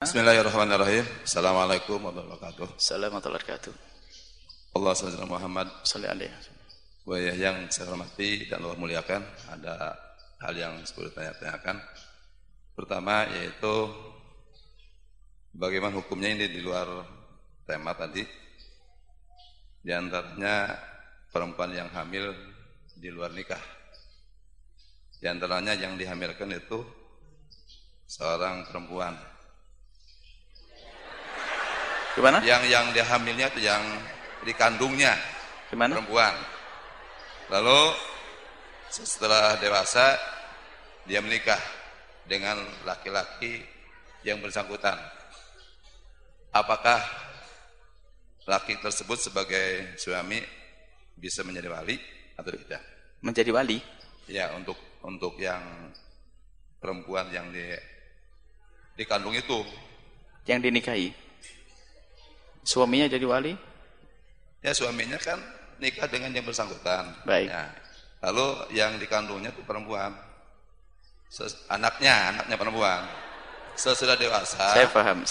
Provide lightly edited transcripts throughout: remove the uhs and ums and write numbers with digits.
Bismillahirrahmanirrahim. Assalamualaikum warahmatullahi wabarakatuh. Assalamualaikum warahmatullahi wabarakatuh. Allah SWT Muhammad. Sallallahu alaihi wasallam. Yang saya hormati dan Allah muliakan, ada hal yang perlu tanya-tanyakan. Pertama yaitu bagaimana hukumnya ini di luar tema tadi. Di antaranya perempuan yang hamil di luar nikah. Di antaranya yang dihamilkan itu seorang perempuan. Gimana? Yang dihamilnya itu yang dikandungnya. Gimana? Perempuan. Lalu setelah dewasa dia menikah dengan laki-laki yang bersangkutan. Apakah laki tersebut sebagai suami bisa menjadi wali atau tidak? Menjadi wali? Ya, untuk yang perempuan yang dikandung itu. Yang dinikahi? Suaminya jadi wali? Ya, suaminya kan nikah dengan yang bersangkutan. Baik. Ya. Lalu yang dikandungnya itu perempuan. Anaknya perempuan. Sesudah dewasa. Saya paham.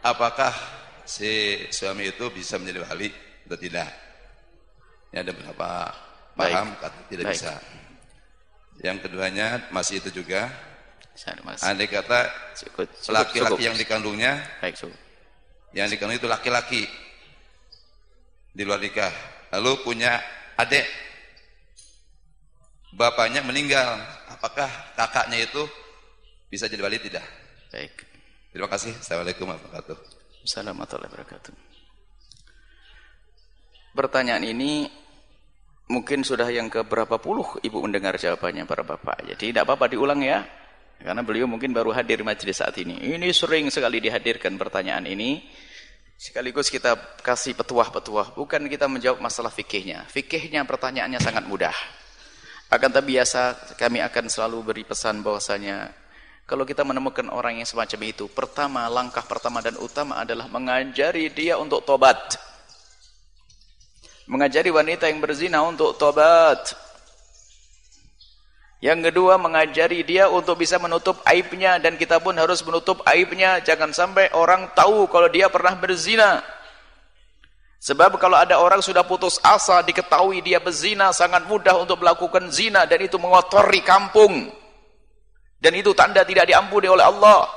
Apakah si suami itu bisa menjadi wali atau tidak? Ya, ada beberapa paham kata tidak bisa. Yang keduanya masih itu juga. Andai kata laki-laki yang dikandungnya, yang dikandung itu laki-laki di luar nikah, lalu punya adik, bapaknya meninggal, apakah kakaknya itu bisa jadi wali tidak? Baik. Terima kasih. Assalamualaikum warahmatullahi wabarakatuh. Assalamualaikum warahmatullahi wabarakatuh. Pertanyaan ini mungkin sudah yang keberapa puluh ibu mendengar jawabannya para bapak. Jadi tidak apa-apa diulang ya. Karena beliau mungkin baru hadir majelis saat ini. Ini sering sekali dihadirkan pertanyaan ini. Sekaligus kita kasih petuah-petuah. Bukan kita menjawab masalah fikihnya. Fikihnya pertanyaannya sangat mudah. Akan tapi biasa kami akan selalu beri pesan bahwasanya kalau kita menemukan orang yang semacam itu, langkah pertama dan utama adalah mengajari dia untuk tobat. Mengajari wanita yang berzina untuk tobat. Yang kedua, mengajari dia untuk bisa menutup aibnya, dan kita pun harus menutup aibnya. Jangan sampai orang tahu kalau dia pernah berzina. Sebab kalau ada orang sudah putus asa, diketahui dia berzina, sangat mudah untuk melakukan zina, dan itu mengotori kampung. Dan itu tanda tidak diampuni oleh Allah.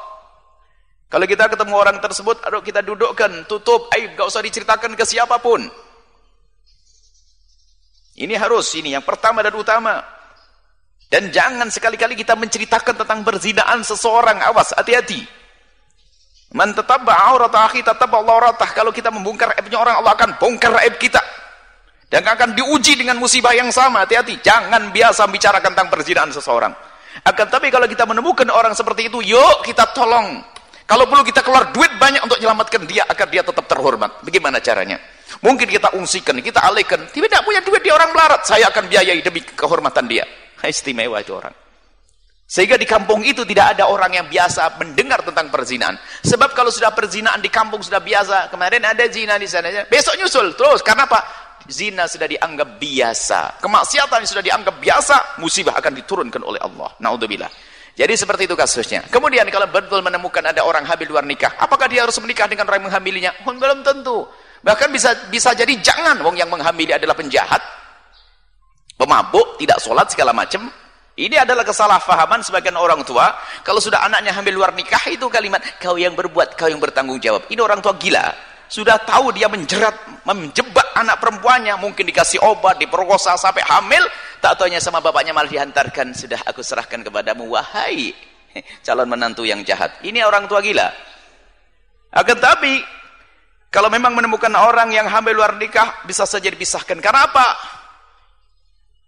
Kalau kita ketemu orang tersebut, kita dudukkan, tutup aib, gak usah diceritakan ke siapapun. Ini yang pertama dan utama. Dan jangan sekali-kali kita menceritakan tentang perzinaan seseorang. Awas, hati-hati. Man tatabba'a aurata akhi tatabba'a auratah. Kalau kita membongkar aibnya orang, Allah akan bongkar aib kita. Dan akan diuji dengan musibah yang sama. Hati-hati. Jangan biasa bicarakan tentang perzinaan seseorang. Akan tapi kalau kita menemukan orang seperti itu, yuk kita tolong. Kalau perlu kita keluar duit banyak untuk menyelamatkan dia agar dia tetap terhormat. Bagaimana caranya? Mungkin kita ungsikan, kita alihkan. Tidak punya duit, dia orang melarat. Saya akan biayai demi kehormatan dia. Istimewa itu orang. Sehingga di kampung itu tidak ada orang yang biasa mendengar tentang perzinaan. Sebab kalau sudah perzinaan di kampung sudah biasa, kemarin ada zina di sana, besok nyusul terus. Karena apa? Zina sudah dianggap biasa. Kemaksiatan sudah dianggap biasa, musibah akan diturunkan oleh Allah. Naudzubillah. Jadi seperti itu kasusnya. Kemudian kalau betul menemukan ada orang hamil luar nikah, apakah dia harus menikah dengan orang yang menghamilinya? Belum tentu. Bahkan bisa jadi jangan, wong yang menghamili adalah penjahat, pemabuk, tidak sholat, segala macam. Ini adalah kesalahpahaman sebagian orang tua. Kalau sudah anaknya hamil luar nikah, itu kalimat, kau yang berbuat, kau yang bertanggung jawab. Ini orang tua gila. Sudah tahu dia menjebak anak perempuannya, mungkin dikasih obat, diperkosa sampai hamil, tak taunya sama bapaknya malah dihantarkan, sudah aku serahkan kepadamu, wahai calon menantu yang jahat. Ini orang tua gila. Akan tapi, kalau memang menemukan orang yang hamil luar nikah, bisa saja dipisahkan. Karena apa?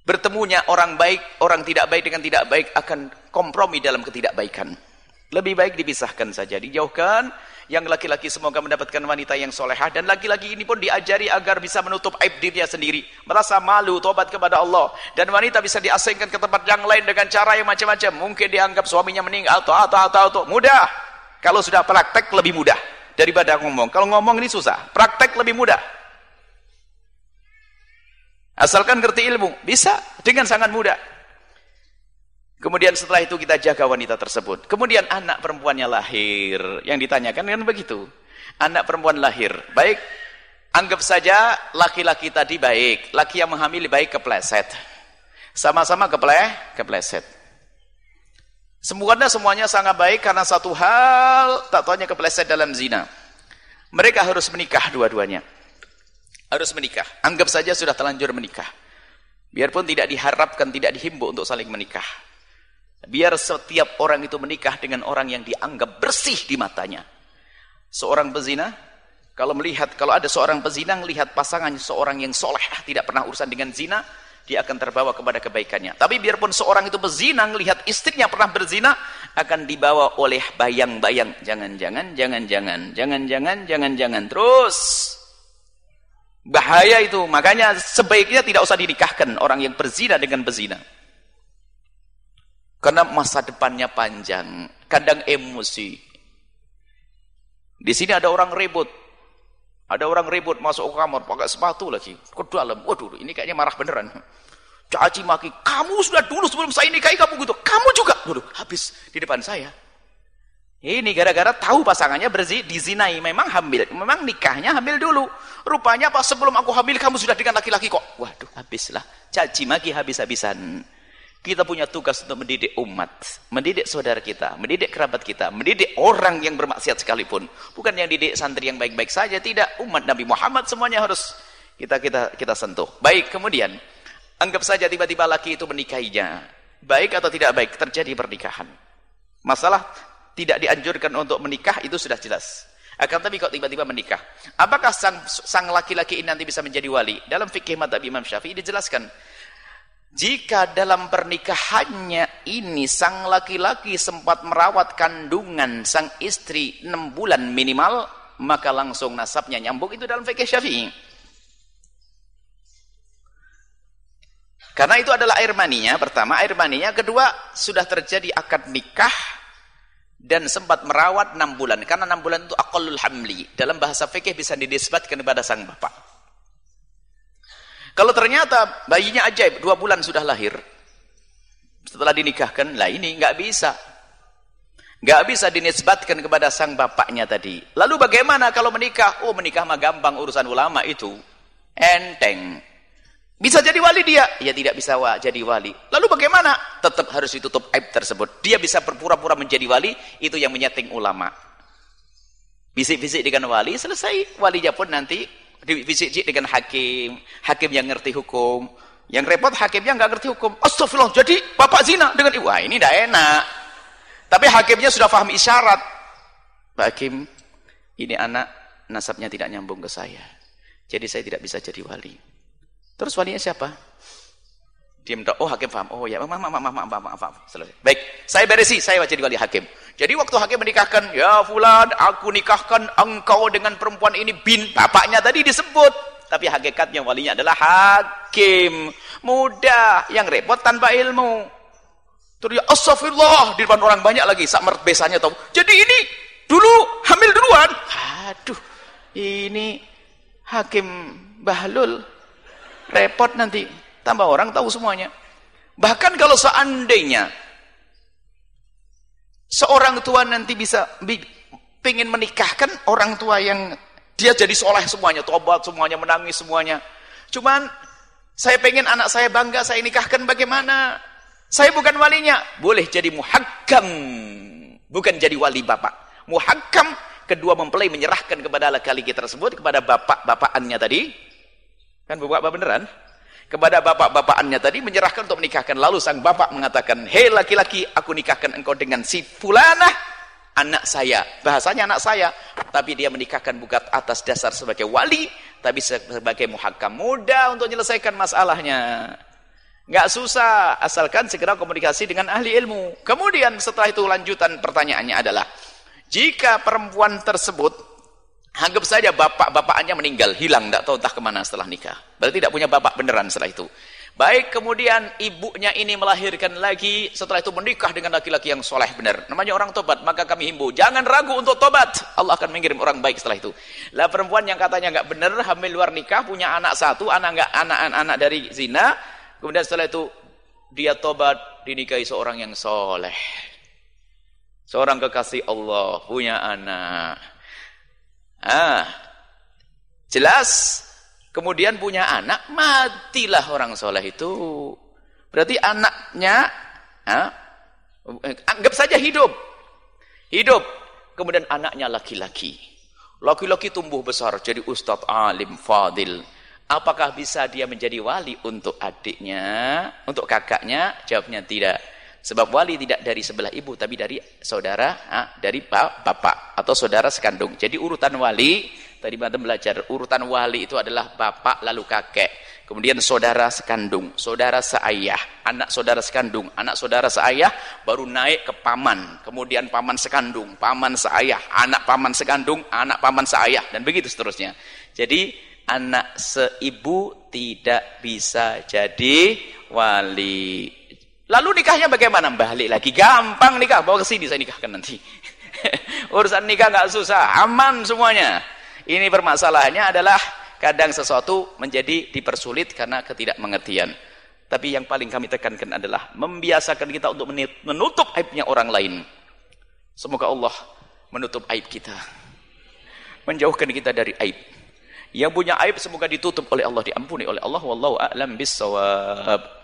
Bertemunya orang baik, orang tidak baik dengan tidak baik akan kompromi dalam ketidakbaikan. Lebih baik dipisahkan saja, dijauhkan. Yang laki-laki semoga mendapatkan wanita yang solehah, dan laki-laki ini pun diajari agar bisa menutup aib dirinya sendiri, merasa malu, tobat kepada Allah. Dan wanita bisa diasingkan ke tempat yang lain dengan cara yang macam-macam. Mungkin dianggap suaminya meninggal atau mudah. Kalau sudah praktek lebih mudah daripada ngomong. Kalau ngomong ini susah, praktek lebih mudah. Asalkan ngerti ilmu, bisa dengan sangat mudah. Kemudian setelah itu kita jaga wanita tersebut. Kemudian anak perempuannya lahir. Yang ditanyakan kan begitu. Anak perempuan lahir. Baik, anggap saja laki-laki tadi baik. Laki yang menghamili baik kepleset. Sama-sama kepleset. Semuanya sangat baik karena satu hal, tak taunya kepleset dalam zina. Mereka harus menikah dua-duanya. Harus menikah. Anggap saja sudah terlanjur menikah. Biarpun tidak diharapkan, tidak dihimbau untuk saling menikah. Biar setiap orang itu menikah dengan orang yang dianggap bersih di matanya. Seorang pezina, kalau ada seorang pezina melihat pasangannya seorang yang soleh, tidak pernah urusan dengan zina, dia akan terbawa kepada kebaikannya. Tapi biarpun seorang itu berzina, melihat istrinya pernah berzina, akan dibawa oleh bayang-bayang. Jangan-jangan. Terus. Bahaya itu. Makanya sebaiknya tidak usah dinikahkan orang yang berzina dengan berzina. Karena masa depannya panjang. Kadang emosi. Di sini ada orang ribut. Ada orang ribut masuk ke kamar pakai sepatu lagi ke dalam. Waduh, ini kayaknya marah beneran. Caci maki, kamu sudah dulu sebelum saya nikahi kamu gitu. Kamu juga. Waduh, habis di depan saya. Ini gara-gara tahu pasangannya dizinai, memang hamil. Memang nikahnya hamil dulu. Rupanya pas sebelum aku hamil kamu sudah dengan laki-laki kok. Waduh, habislah. Caci maki habis-habisan. Kita punya tugas untuk mendidik umat, mendidik saudara kita, mendidik kerabat kita, mendidik orang yang bermaksiat sekalipun. Bukan yang didik santri yang baik-baik saja, tidak. Umat Nabi Muhammad semuanya harus kita sentuh. Baik, kemudian anggap saja tiba-tiba laki itu menikahinya. Baik atau tidak baik, terjadi pernikahan. Masalah tidak dianjurkan untuk menikah itu sudah jelas. Akan tapi kok tiba-tiba menikah. Apakah sang laki-laki ini nanti bisa menjadi wali? Dalam fikih mazhab Imam Syafi'i dijelaskan, jika dalam pernikahannya ini sang laki-laki sempat merawat kandungan sang istri 6 bulan minimal, maka langsung nasabnya nyambung. Itu dalam fikih Syafi'i. Karena itu adalah air maninya, pertama air maninya, kedua sudah terjadi akad nikah dan sempat merawat 6 bulan. Karena 6 bulan itu aqallul hamli. Dalam bahasa fikih bisa dinisbatkan kepada sang bapak. Kalau ternyata bayinya ajaib, 2 bulan sudah lahir, setelah dinikahkan, lah ini nggak bisa. Nggak bisa dinisbatkan kepada sang bapaknya tadi. Lalu bagaimana kalau menikah? Oh, menikah mah gampang, urusan ulama itu. Enteng. Bisa jadi wali dia? Ya tidak bisa jadi wali. Lalu bagaimana? Tetap harus ditutup aib tersebut. Dia bisa berpura-pura menjadi wali, itu yang menyeting ulama. Bisik-bisik dengan wali, selesai. Walinya pun nanti bisik-bisik dengan hakim yang ngerti hukum. Yang repot hakimnya nggak ngerti hukum. Astagfirullah, jadi bapak zina dengan ibu. Wah, ini tidak enak. Tapi hakimnya sudah paham isyarat. Pak Hakim, ini anak nasabnya tidak nyambung ke saya. Jadi saya tidak bisa jadi wali. Terus walinya siapa? Diam. Oh, hakim paham. Oh ya, maaf. Selesai. Baik, saya beresi, saya jadi wali hakim. Jadi waktu hakim menikahkan, ya fulan, aku nikahkan engkau dengan perempuan ini bin bapaknya tadi disebut. Tapi hakikatnya walinya adalah hakim. Mudah, yang repot tanpa ilmu. Terus ya astagfirullah, di depan orang banyak lagi, sak besarnya tahu. Jadi ini dulu hamil duluan. Aduh, ini hakim bahlul. Repot nanti, tambah orang tahu semuanya. Bahkan kalau seandainya seorang tua nanti bisa pengen menikahkan orang tua yang dia jadi soleh semuanya, tobat semuanya, menangis semuanya. Cuman saya pengen anak saya bangga, saya nikahkan bagaimana? Saya bukan walinya. Boleh jadi muhakkam, bukan jadi wali bapak. Muhakkam, kedua mempelai menyerahkan kepada laki-laki tersebut, kepada bapak-bapakannya tadi. Kan bapak beneran? Kepada bapak-bapakannya tadi menyerahkan untuk menikahkan. Lalu sang bapak mengatakan, hei laki-laki, aku nikahkan engkau dengan si fulanah, anak saya. Bahasanya anak saya. Tapi dia menikahkan bukan atas dasar sebagai wali, tapi sebagai muhakkam. Mudah untuk menyelesaikan masalahnya. Nggak susah, asalkan segera komunikasi dengan ahli ilmu. Kemudian setelah itu lanjutan pertanyaannya adalah, jika perempuan tersebut anggap saja bapak-bapaknya meninggal, hilang, tidak tahu entah kemana setelah nikah. Berarti tidak punya bapak beneran setelah itu. Baik, kemudian ibunya ini melahirkan lagi, setelah itu menikah dengan laki-laki yang soleh benar. Namanya orang tobat, maka kami himbau, jangan ragu untuk tobat. Allah akan mengirim orang baik setelah itu. Lah perempuan yang katanya nggak benar, hamil luar nikah, punya anak satu, anak dari zina, kemudian setelah itu dia tobat, dinikahi seorang yang soleh. Seorang kekasih Allah, punya anak. Jelas, kemudian punya anak, matilah orang soleh itu. Berarti anaknya, anggap saja hidup. Kemudian anaknya laki-laki. Laki-laki tumbuh besar, jadi ustadz, alim, fadil. Apakah bisa dia menjadi wali untuk adiknya, untuk kakaknya? Jawabnya tidak. Sebab wali tidak dari sebelah ibu, tapi dari saudara, dari bapak atau saudara sekandung. Jadi urutan wali, tadi Madam belajar, urutan wali itu adalah bapak lalu kakek. Kemudian saudara sekandung, saudara seayah, anak saudara sekandung, anak saudara seayah, baru naik ke paman. Kemudian paman sekandung, paman seayah, anak paman sekandung, anak paman seayah, dan begitu seterusnya. Jadi anak seibu tidak bisa jadi wali. Lalu nikahnya bagaimana? Balik lagi, gampang nikah, bawa ke sini saya nikahkan nanti. Urusan nikah nggak susah, aman semuanya. Ini permasalahannya adalah kadang sesuatu menjadi dipersulit karena ketidakmengertian. Tapi yang paling kami tekankan adalah membiasakan kita untuk menutup aibnya orang lain. Semoga Allah menutup aib kita, menjauhkan kita dari aib. Yang punya aib semoga ditutup oleh Allah, diampuni oleh Allah. Wallahu a'lam bissawab.